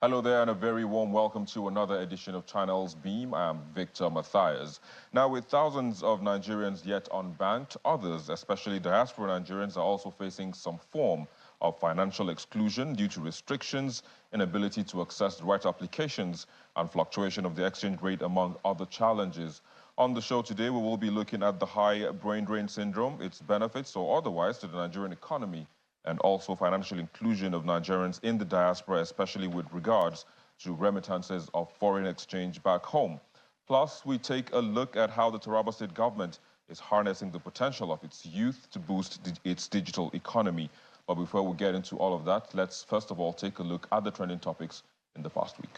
Hello there and a very warm welcome to another edition of Channels Beam. I'm Victor Matthias. Now, with thousands of Nigerians yet unbanked, others, especially diaspora Nigerians, are also facing some form of financial exclusion due to restrictions, inability to access the right applications, and fluctuation of the exchange rate, among other challenges. On the show today, we will be looking at the high brain drain syndrome, its benefits or otherwise to the Nigerian economy, and also financial inclusion of Nigerians in the diaspora, especially with regards to remittances of foreign exchange back home. Plus, we take a look at how the Taraba state government is harnessing the potential of its youth to boost its digital economy. But before we get into all of that, let's first of all take a look at the trending topics in the past week.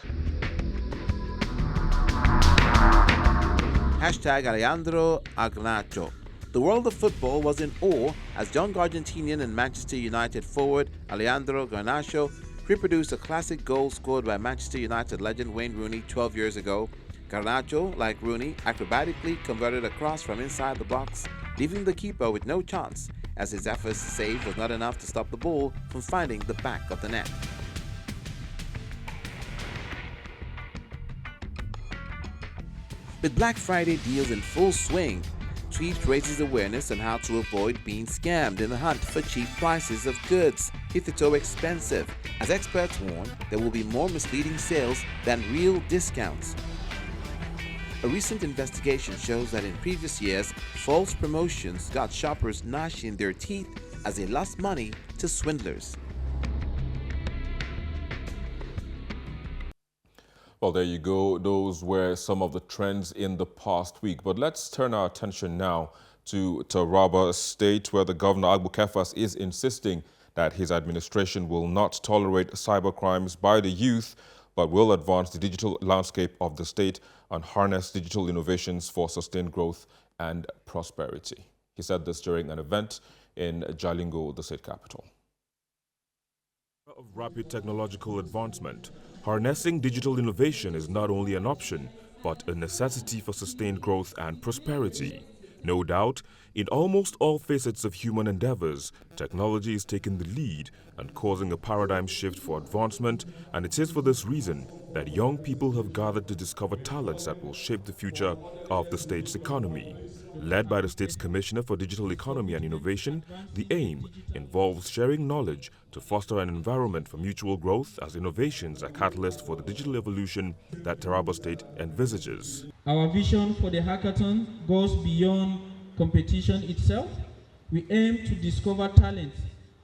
Hashtag Alejandro Garnacho. The world of football was in awe as young Argentinian and Manchester United forward Alejandro Garnacho reproduced a classic goal scored by Manchester United legend Wayne Rooney 12 years ago. Garnacho, like Rooney, acrobatically converted a cross from inside the box, leaving the keeper with no chance, as his efforts to save was not enough to stop the ball from finding the back of the net. With Black Friday deals in full swing, Tweet raises awareness on how to avoid being scammed in the hunt for cheap prices of goods hitherto expensive, as experts warn there will be more misleading sales than real discounts. A recent investigation shows that in previous years, false promotions got shoppers gnashing their teeth as they lost money to swindlers. Well, there you go. Those were some of the trends in the past week. But let's turn our attention now to Taraba State, where the governor, Agbu Kefas, is insisting that his administration will not tolerate cybercrimes by the youth, but will advance the digital landscape of the state and harness digital innovations for sustained growth and prosperity. He said this during an event in Jalingo, the state capital. Of rapid technological advancement, harnessing digital innovation is not only an option, but a necessity for sustained growth and prosperity. No doubt, in almost all facets of human endeavors, technology is taking the lead and causing a paradigm shift for advancement, and it is for this reason that young people have gathered to discover talents that will shape the future of the state's economy. Led by the state's Commissioner for Digital Economy and Innovation, the aim involves sharing knowledge to foster an environment for mutual growth as innovations are catalysts for the digital evolution that Taraba State envisages. Our vision for the hackathon goes beyond competition itself. We aim to discover talents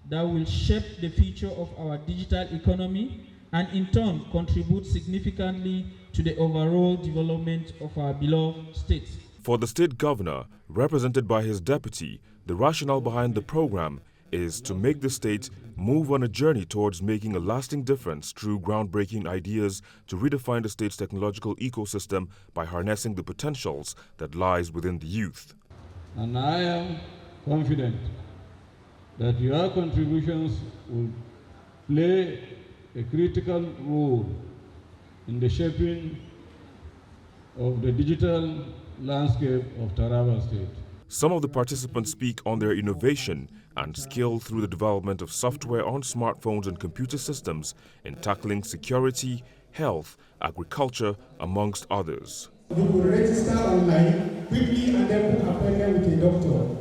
that will shape the future of our digital economy and in turn contribute significantly to the overall development of our beloved state. For the state governor, represented by his deputy, the rationale behind the program is to make the state move on a journey towards making a lasting difference through groundbreaking ideas to redefine the state's technological ecosystem by harnessing the potentials that lies within the youth. And I am confident that your contributions will play a critical role in the shaping of the digital landscape of Taraba State. Some of the participants speak on their innovation and skill through the development of software on smartphones and computer systems in tackling security, health, agriculture, amongst others. You will register online quickly and then book an appointment with a doctor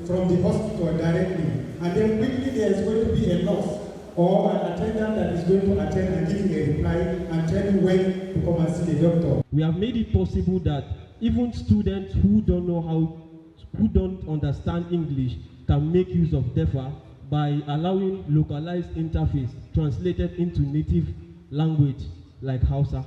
from the hospital directly. And then quickly there is going to be a nurse or an attendant that is going to attend and give you a reply and tell you when to come and see the doctor. We have made it possible that even students who don't understand English can make use of DEFA by allowing localized interface translated into native language like Hausa.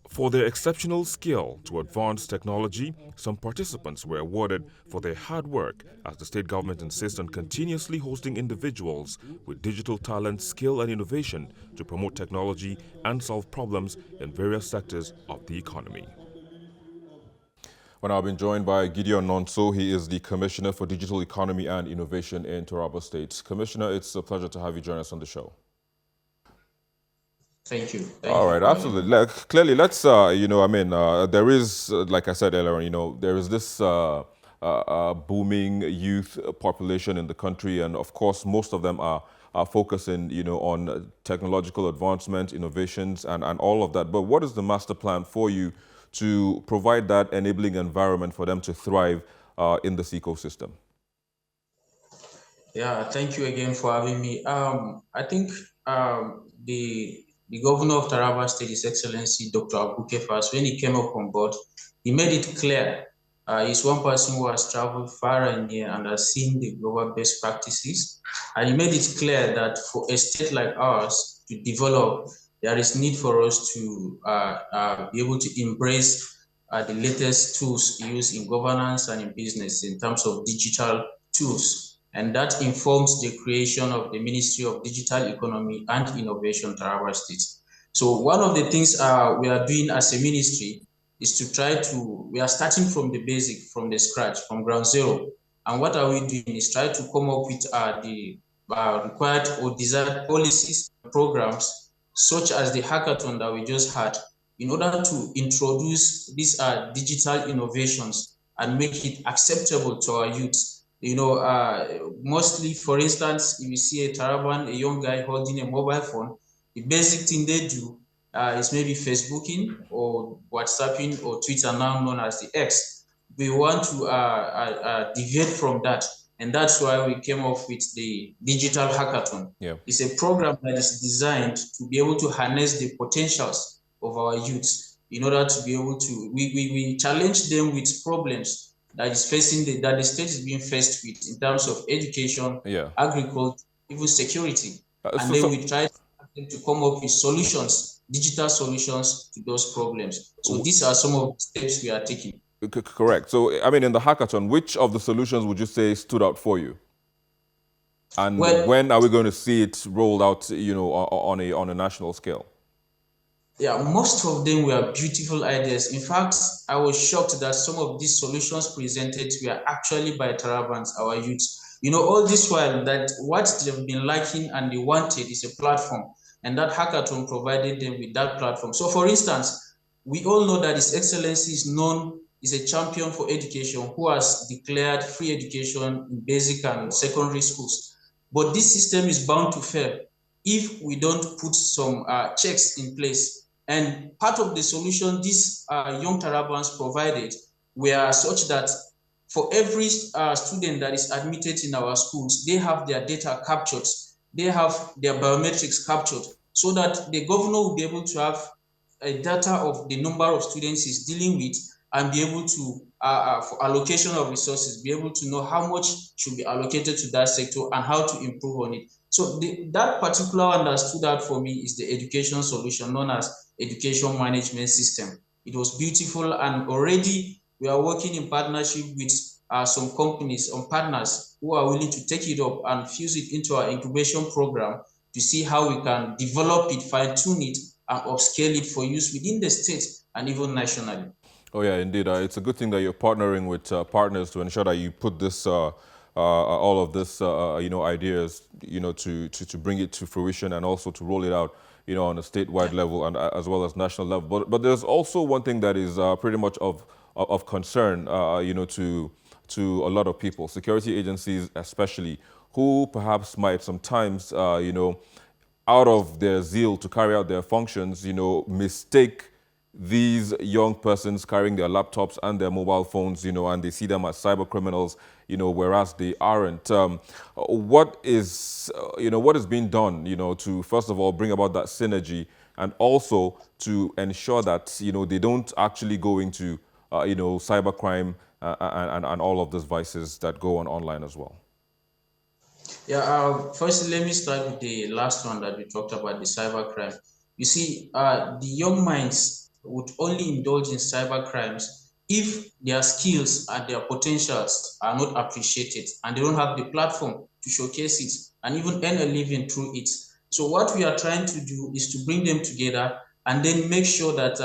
For their exceptional skill to advance technology, some participants were awarded for their hard work as the state government insists on continuously hosting individuals with digital talent, skill and innovation to promote technology and solve problems in various sectors of the economy. Well, I've been joined by Gideon Nonso. He is the Commissioner for Digital Economy and Innovation in Taraba State. Commissioner, it's a pleasure to have you join us on the show. Thank you. All right, absolutely. Clearly, let's, there is, like I said earlier, there is this booming youth population in the country, and of course, most of them are focusing, on technological advancement, innovations, and all of that. But what is the master plan for you to provide that enabling environment for them to thrive in this ecosystem? Yeah, thank you again for having me. I think the governor of Taraba State, His Excellency Dr. Abuke Fas, when he came up on board, he made it clear. He's one person who has traveled far and near and has seen the global best practices. And he made it clear that for a state like ours to develop, there is need for us to be able to embrace the latest tools used in governance and in business in terms of digital tools. And that informs the creation of the Ministry of Digital Economy and Innovation, Taraba State. So one of the things we are doing as a ministry is to try to, we are starting from the basic, from the scratch, from ground zero. And what are we doing is try to come up with the required or desired policies, programs, such as the hackathon that we just had, in order to introduce these digital innovations and make it acceptable to our youth. Mostly, for instance, if you see a Taraban, a young guy holding a mobile phone, the basic thing they do is maybe Facebooking or WhatsApping or Twitter, now known as the X. We want to deviate from that. And that's why we came up with the Digital Hackathon. Yeah. It's a program that is designed to be able to harness the potentials of our youths in order to be able to, we challenge them with problems that is facing that the state is being faced with in terms of education, agriculture, even security. And then we try to come up with solutions, digital solutions to those problems. So these are some of the steps we are taking. Correct. So, I mean, in the hackathon, which of the solutions would you say stood out for you? And when are we going to see it rolled out, on a national scale? Yeah, most of them were beautiful ideas. In fact, I was shocked that some of these solutions presented were actually by Tarabans, our youths. All this while that what they've been lacking and they wanted is a platform, and that hackathon provided them with that platform. So, for instance, we all know that His Excellency is a champion for education who has declared free education in basic and secondary schools. But this system is bound to fail if we don't put some checks in place. And part of the solution these young Tarabans provided were such that for every student that is admitted in our schools, they have their data captured, they have their biometrics captured, so that the governor will be able to have a data of the number of students he's dealing with and be able to, for allocation of resources, be able to know how much should be allocated to that sector and how to improve on it. So that particular one that stood out for me is the education solution known as education management system. It was beautiful, and already we are working in partnership with some companies and partners who are willing to take it up and fuse it into our incubation program to see how we can develop it, fine-tune it, and upscale it for use within the state and even nationally. Oh yeah, indeed. It's a good thing that you're partnering with partners to ensure that you put this, all of this, ideas, to bring it to fruition and also to roll it out, on a statewide level and as well as national level. But there's also one thing that is pretty much of concern, to a lot of people, security agencies especially, who perhaps might sometimes, out of their zeal to carry out their functions, mistake these young persons carrying their laptops and their mobile phones, and they see them as cyber criminals, whereas they aren't. What is being done, to first of all bring about that synergy and also to ensure that, they don't actually go into, cybercrime and all of those vices that go on online as well? Yeah, first let me start with the last one that we talked about, the cybercrime. You see, the young minds would only indulge in cyber crimes if their skills and their potentials are not appreciated and they don't have the platform to showcase it and even earn a living through it. So what we are trying to do is to bring them together and then make sure that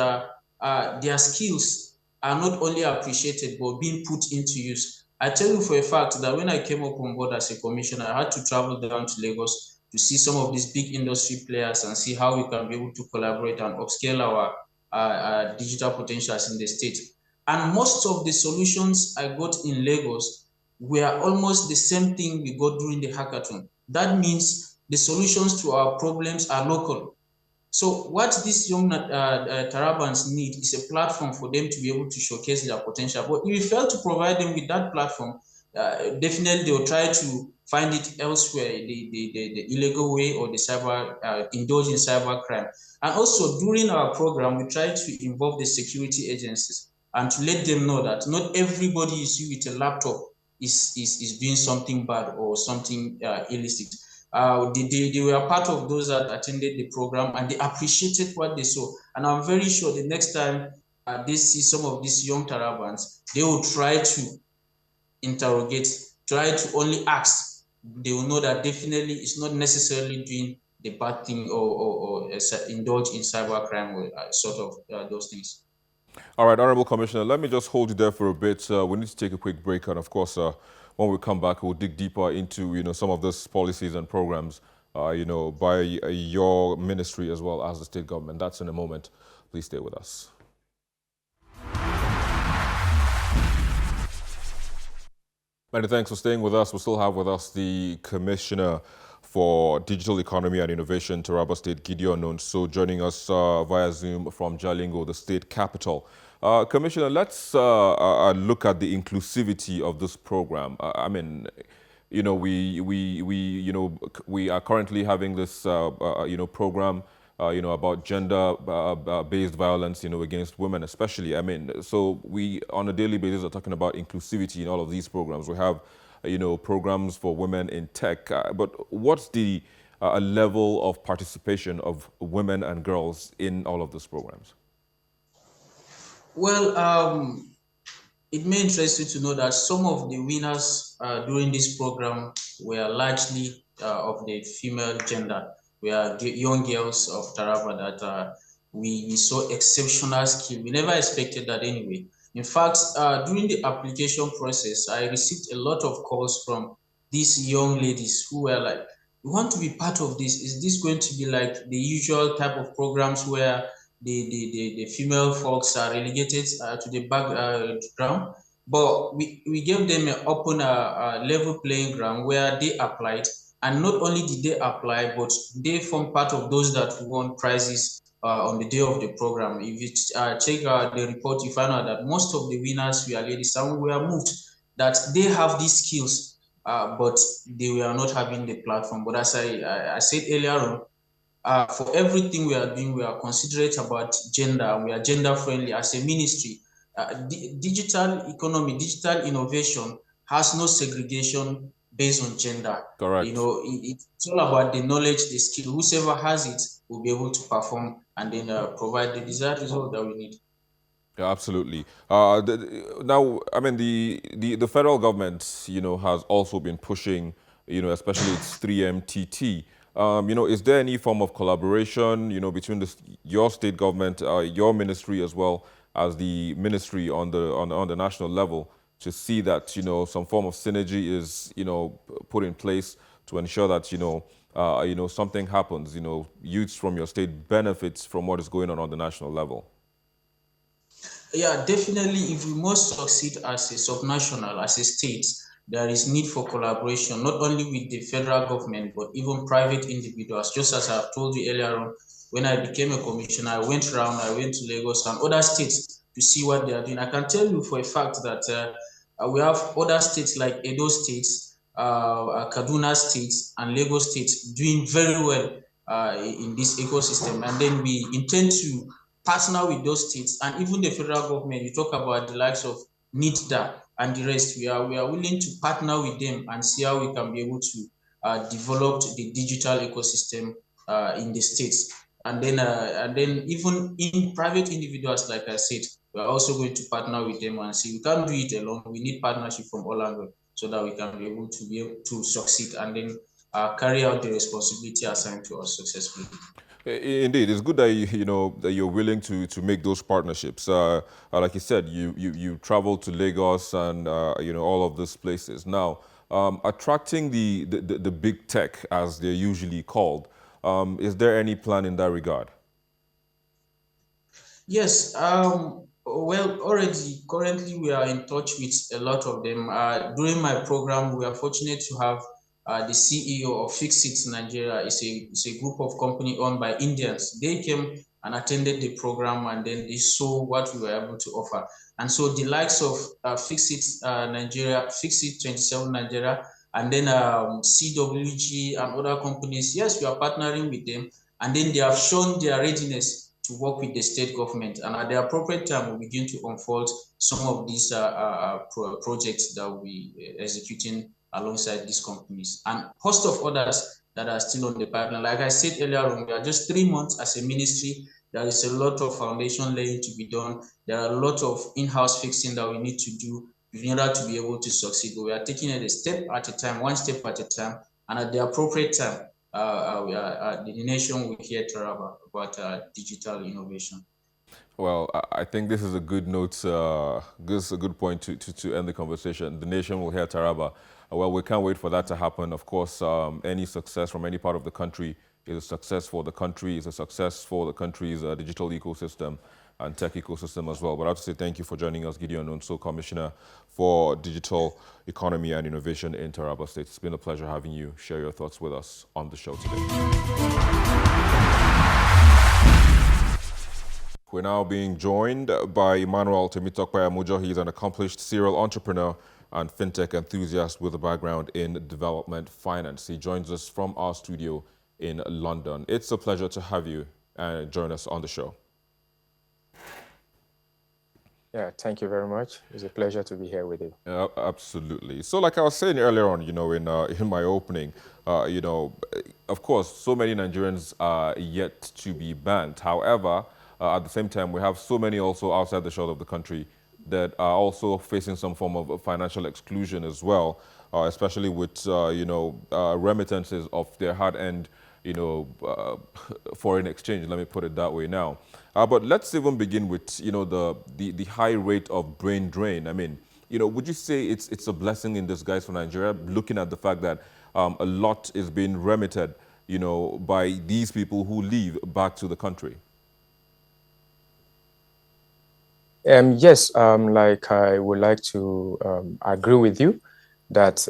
their skills are not only appreciated but being put into use. I tell you for a fact that when I came up on board as a commissioner, I had to travel down to Lagos to see some of these big industry players and see how we can be able to collaborate and upscale our digital potentials in the state. And most of the solutions I got in Lagos were almost the same thing we got during the hackathon. That means the solutions to our problems are local. So what these young Tarabans need is a platform for them to be able to showcase their potential. But if we fail to provide them with that platform, definitely they will try to find it elsewhere, the illegal way, or the cyber, indulge in cyber crime. And also during our program, we try to involve the security agencies and to let them know that not everybody you see with a laptop is doing something bad or something illicit. They were part of those that attended the program, and they appreciated what they saw. And I'm very sure the next time they see some of these young Tarabans, they will try to interrogate, try to only ask. They will know that definitely it's not necessarily doing the bad thing, or indulge in cybercrime, or sort of those things. All right, Honorable Commissioner, let me just hold you there for a bit. We need to take a quick break, and of course, when we come back, we'll dig deeper into some of those policies and programs by your ministry as well as the state government. That's in a moment. Please stay with us. Many thanks for staying with us. We still have with us the Commissioner for Digital Economy and Innovation, Taraba State, Gideon Nonso, joining us via Zoom from Jalingo, the state capital. Commissioner, let's look at the inclusivity of this program. I mean, we are currently having this program about gender-based violence, against women especially. I mean, so we, on a daily basis, are talking about inclusivity in all of these programs. We have, programs for women in tech. But what's the level of participation of women and girls in all of these programs? Well, it may interest you to know that some of the winners during this program were largely of the female gender. We are young girls of Taraba that we saw exceptional skill. We never expected that anyway. In fact, during the application process, I received a lot of calls from these young ladies who were like, we want to be part of this. Is this going to be like the usual type of programs where the female folks are relegated to the background? But we gave them an open level playing ground where they applied. And not only did they apply, but they formed part of those that won prizes on the day of the program. If you check the report, you find out that most of the winners were ladies, and we are moved that they have these skills, but they were not having the platform. But as I said earlier on, for everything we are doing, we are considerate about gender, and we are gender friendly as a ministry. Digital economy, digital innovation has no segregation based on gender. Correct. It's all about the knowledge, the skill. Whoever has it will be able to perform and then provide the desired result that we need. Yeah, absolutely. Now, I mean, the federal government, has also been pushing, especially its 3MTT. Is there any form of collaboration, between your state government, your ministry, as well as the ministry on the national level, to see that some form of synergy is put in place to ensure that something happens, youths from your state benefits from what is going on the national level? Yeah, definitely. If we must succeed as a subnational, as a state, there is need for collaboration, not only with the federal government, but even private individuals. Just as I've told you earlier on, when I became a commissioner, I went to Lagos and other states to see what they are doing. I can tell you for a fact that we have other states like Edo State, Kaduna State, and Lagos State doing very well in this ecosystem. And then we intend to partner with those states and even the federal government. You talk about the likes of NITDA and the rest. We are willing to partner with them and see how we can be able to develop the digital ecosystem in the states. And then even in private individuals, like I said, we are also going to partner with them and see. We can't do it alone. We need partnership from all angles so that we can be able to succeed and then carry out the responsibility assigned to us successfully. Indeed, it's good that that you're willing to make those partnerships. Like you said, you travel to Lagos and all of these places. Now, attracting the big tech, as they're usually called, is there any plan in that regard? Yes, Well, already, currently, we are in touch with a lot of them. During my program, we are fortunate to have the CEO of Fix It Nigeria. It's a group of company owned by Indians. They came and attended the program, and then they saw what we were able to offer. And so the likes of Fix It Nigeria, Fix It 27 Nigeria, and then CWG and other companies, yes, we are partnering with them, and then they have shown their readiness to work with the state government, and at the appropriate time we'll begin to unfold some of these projects that we'll be executing alongside these companies, and host of others that are still on the pipeline. Like I said earlier on, we are just 3 months as a ministry. There is a lot of foundation laying to be done. There are a lot of in-house fixing that we need to do in order to be able to succeed. But we are taking it a step at a time, one step at a time, and at the appropriate time the nation will hear Taraba about digital innovation. Well, I think this is a good note, this is a good point to end the conversation. The nation will hear Taraba. Well, we can't wait for that to happen. Of course, any success from any part of the country is a success for the country, is a success for the country's digital ecosystem and tech ecosystem as well. But I have to say thank you for joining us, Gideon Nonso, Commissioner for Digital Economy and Innovation in Taraba State. It's been a pleasure having you share your thoughts with us on the show today. We're now being joined by Emmanuel Temitokwe Amujo. He's an accomplished serial entrepreneur and fintech enthusiast with a background in development finance. He joins us from our studio in London. It's a pleasure to have you join us on the show. Yeah, thank you very much. It's a pleasure to be here with you. Absolutely. So like I was saying earlier on, in my opening, of course, so many Nigerians are yet to be banked. However, at the same time, we have so many also outside the shores of the country that are also facing some form of financial exclusion as well, especially with, remittances of their hard-earned, foreign exchange, let me put it that way now. But let's even begin with, the high rate of brain drain. I mean, would you say it's a blessing in disguise for Nigeria, looking at the fact that a lot is being remitted, by these people who leave back to the country? Yes, like I would like to agree with you that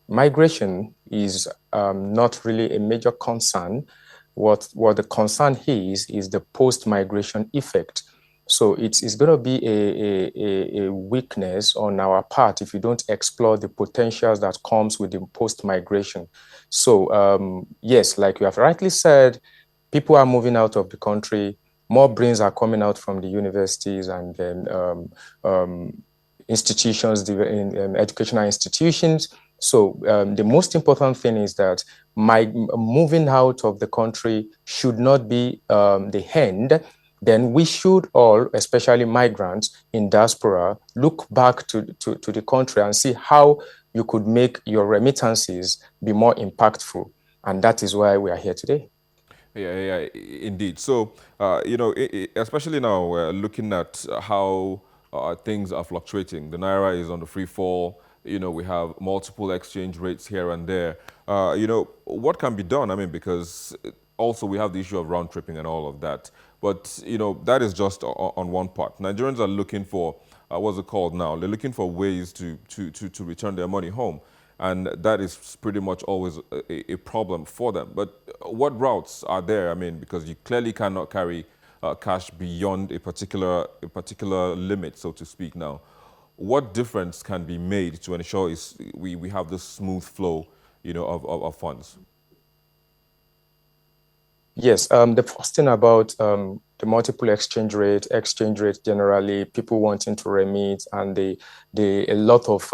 migration is not really a major concern. What the concern is the post-migration effect. So it's going to be a weakness on our part if you don't explore the potentials that comes with the post-migration. So yes, like you have rightly said, people are moving out of the country. More brains are coming out from the universities and then institutions, educational institutions. So the most important thing is that moving out of the country should not be the end. Then we should all, especially migrants in diaspora, look back to the country and see how you could make your remittances be more impactful. And that is why we are here today. Yeah, indeed. So, especially now, we're looking at how things are fluctuating. The Naira is on the free fall. We have multiple exchange rates here and there. What can be done? I mean, because also we have the issue of round tripping and all of that. But, that is just on one part. Nigerians are looking for, what's it called now? They're looking for ways to return their money home. And that is pretty much always a problem for them. But what routes are there? I mean, because you clearly cannot carry cash beyond a particular limit, so to speak now. What difference can be made to ensure we have this smooth flow, of funds? Yes, the first thing about the multiple exchange rate generally, people wanting to remit, and a lot of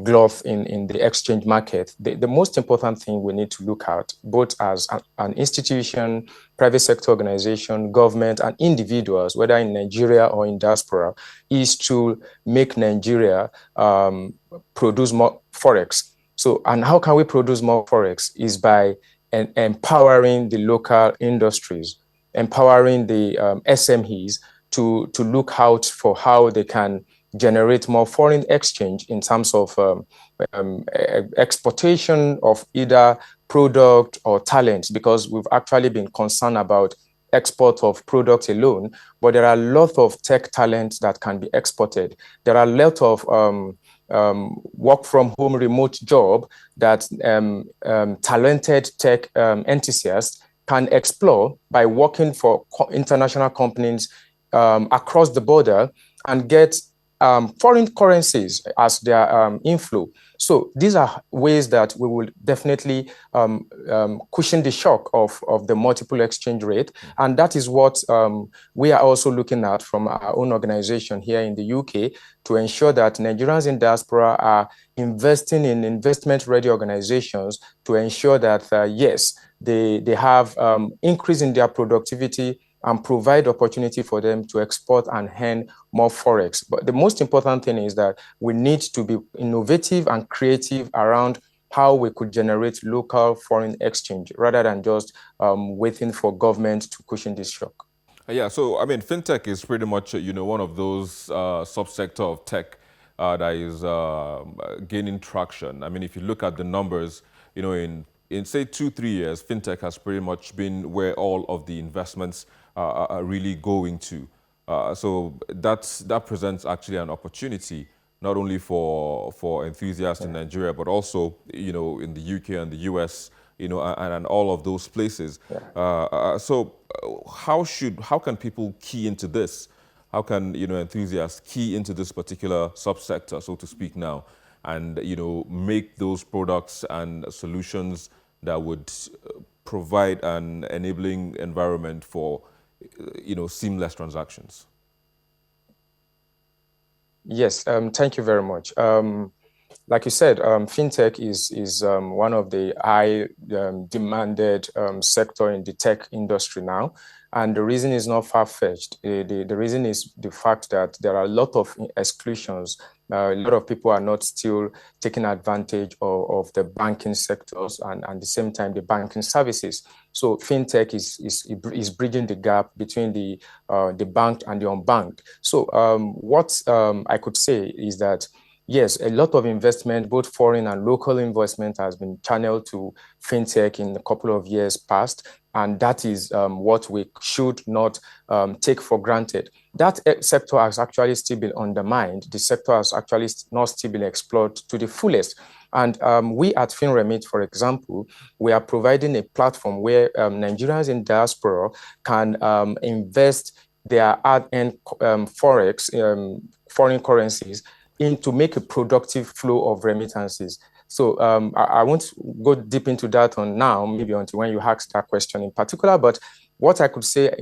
growth in the exchange market. The most important thing we need to look at, both as an institution, private sector organization, government, and individuals, whether in Nigeria or in diaspora, is to make Nigeria produce more forex. So, and how can we produce more forex? Is by empowering the local industries, empowering the SMEs to look out for how they can generate more foreign exchange in terms of exportation of either product or talent, because we've actually been concerned about export of products alone, but there are a lot of tech talents that can be exported. There are a lot of work from home remote job that talented tech enthusiasts can explore by working for international companies across the border and get foreign currencies as their inflow. So these are ways that we will definitely cushion the shock of the multiple exchange rate. And that is what we are also looking at from our own organization here in the UK to ensure that Nigerians in diaspora are investing in investment-ready organizations to ensure that, yes, they have increase in their productivity and provide opportunity for them to export and earn more forex. But the most important thing is that we need to be innovative and creative around how we could generate local foreign exchange rather than just waiting for government to cushion this shock. Yeah, so I mean, fintech is pretty much one of those subsector of tech that is gaining traction. I mean, if you look at the numbers, in say 2-3 years, fintech has pretty much been where all of the investments are really going to. So that presents actually an opportunity not only for enthusiasts in Nigeria, but also in the UK and the US, and all of those places. So how can people key into this? How can enthusiasts key into this particular subsector, so to speak, now, and make those products and solutions that would provide an enabling environment for seamless transactions? Yes, thank you very much. Like you said, fintech is one of the high demanded sector in the tech industry now. And the reason is not far-fetched. The reason is the fact that there are a lot of exclusions. A lot of people are not still taking advantage of the banking sectors and at the same time the banking services. So fintech is bridging the gap between the banked and the unbanked. So what I could say is that yes, a lot of investment, both foreign and local investment, has been channeled to fintech in a couple of years past. And that is what we should not take for granted. That sector has actually still been undermined. The sector has actually not still been explored to the fullest. And we at FinRemit, for example, we are providing a platform where Nigerians in diaspora can invest their hard-earned forex, foreign currencies, to make a productive flow of remittances. So I won't go deep into that on now, maybe until when you ask that question in particular, but what I could say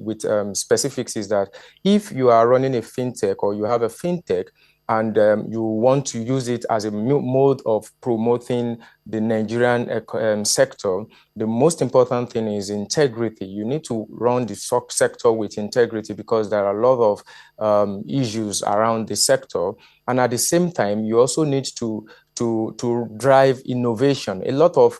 with specifics is that if you are running a fintech or you have a fintech and you want to use it as a mode of promoting the Nigerian sector, the most important thing is integrity. You need to run the sector with integrity because there are a lot of issues around the sector. And at the same time, you also need to drive innovation. A lot of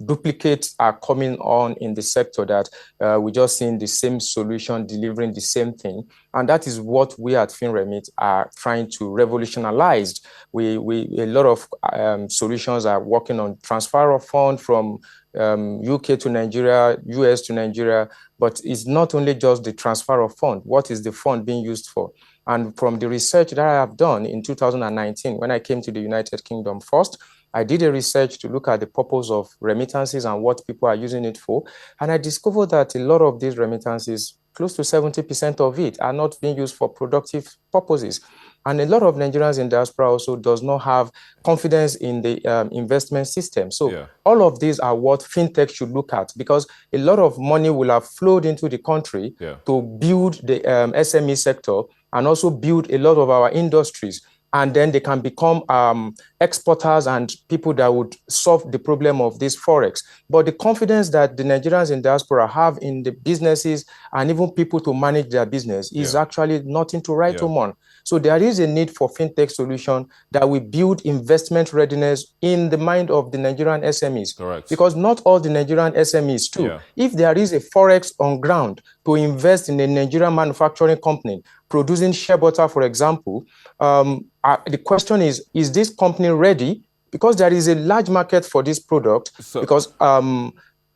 duplicates are coming on in the sector that we're just seeing the same solution delivering the same thing. And that is what we at FinRemit are trying to revolutionize. A lot of solutions are working on transfer of funds from UK to Nigeria, US to Nigeria, but it's not only just the transfer of funds. What is the fund being used for? And from the research that I have done in 2019, when I came to the United Kingdom first, I did a research to look at the purpose of remittances and what people are using it for. And I discovered that a lot of these remittances, close to 70% of it, are not being used for productive purposes. And a lot of Nigerians in diaspora also does not have confidence in the investment system. So all of these are what fintech should look at, because a lot of money will have flowed into the country to build the SME sector and also build a lot of our industries. And then they can become exporters and people that would solve the problem of this forex. But the confidence that the Nigerians in diaspora have in the businesses and even people to manage their business is actually nothing to write home on. So there is a need for fintech solution that will build investment readiness in the mind of the Nigerian SMEs. Correct. Because not all the Nigerian SMEs too. If there is a forex on ground to invest in a Nigerian manufacturing company producing shea butter, for example, the question is this company ready? Because there is a large market for this product. Because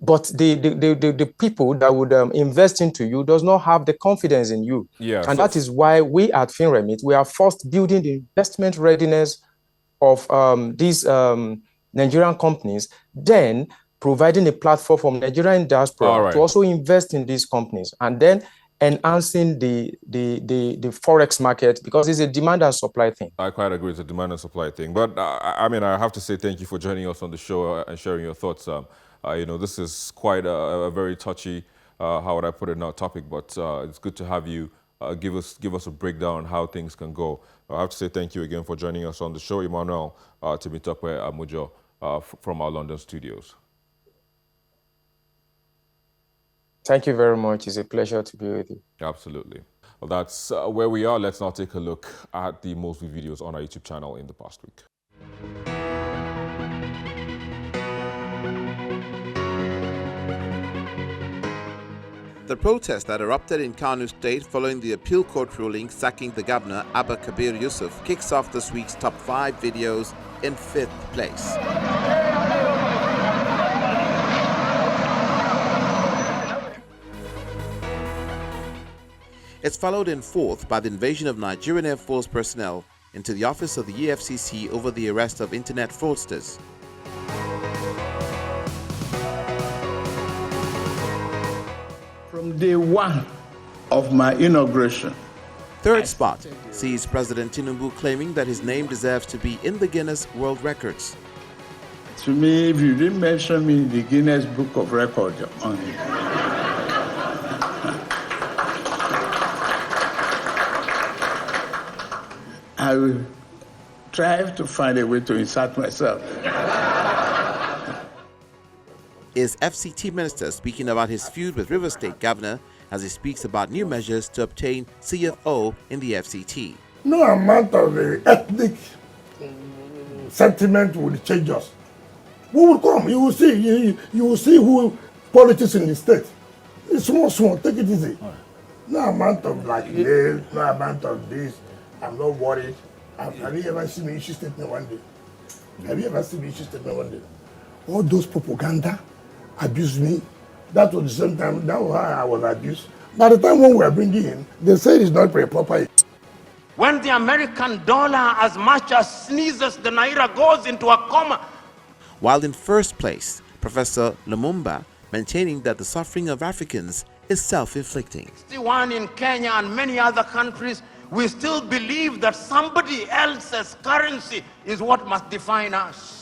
but the people that would invest into you does not have the confidence in you. Yeah, and that is why we at FinRemit, we are first building the investment readiness of these Nigerian companies, then providing a platform for Nigerian diaspora to also invest in these companies, and then enhancing the forex market, because it's a demand and supply thing. I quite agree, it's a demand and supply thing. But I mean, I have to say thank you for joining us on the show and sharing your thoughts. You know, this is quite a very touchy, how would I put it, not topic, but it's good to have you give us a breakdown on how things can go. I have to say thank you again for joining us on the show, Emmanuel Temitope Amujo from our London studios. Thank you very much. It's a pleasure to be with you. Absolutely. Well, that's where we are. Let's now take a look at the most viewed videos on our YouTube channel in the past week. The protest that erupted in Kano State following the appeal court ruling sacking the governor, Abba Kabir Yusuf, kicks off this week's top 5 videos in 5th place. It's followed in 4th by the invasion of Nigerian Air Force personnel into the office of the EFCC over the arrest of internet fraudsters. From day one of my inauguration. 3rd spot sees President Tinubu claiming that his name deserves to be in the Guinness World Records. To me, if you didn't mention me in the Guinness Book of Records, I will try to find a way to insert myself. Is FCT Minister speaking about his feud with Rivers State Governor as he speaks about new measures to obtain CFO in the FCT. No amount of ethnic sentiment will change us. We will come, you will see, you will see who politics in the state. It's small, take it easy. No amount of this, no amount of this. I'm not worried. Have you ever seen me issue statement one day? Have you ever seen me issue statement one day? All those propaganda abused me. That was the same time, that was how I was abused. By the time when we were bringing in, they said it's not very proper. When the American dollar as much as sneezes, the Naira goes into a coma. While in first place, Professor Lumumba maintaining that the suffering of Africans is self-inflicting. One in Kenya and many other countries, we still believe that somebody else's currency is what must define us.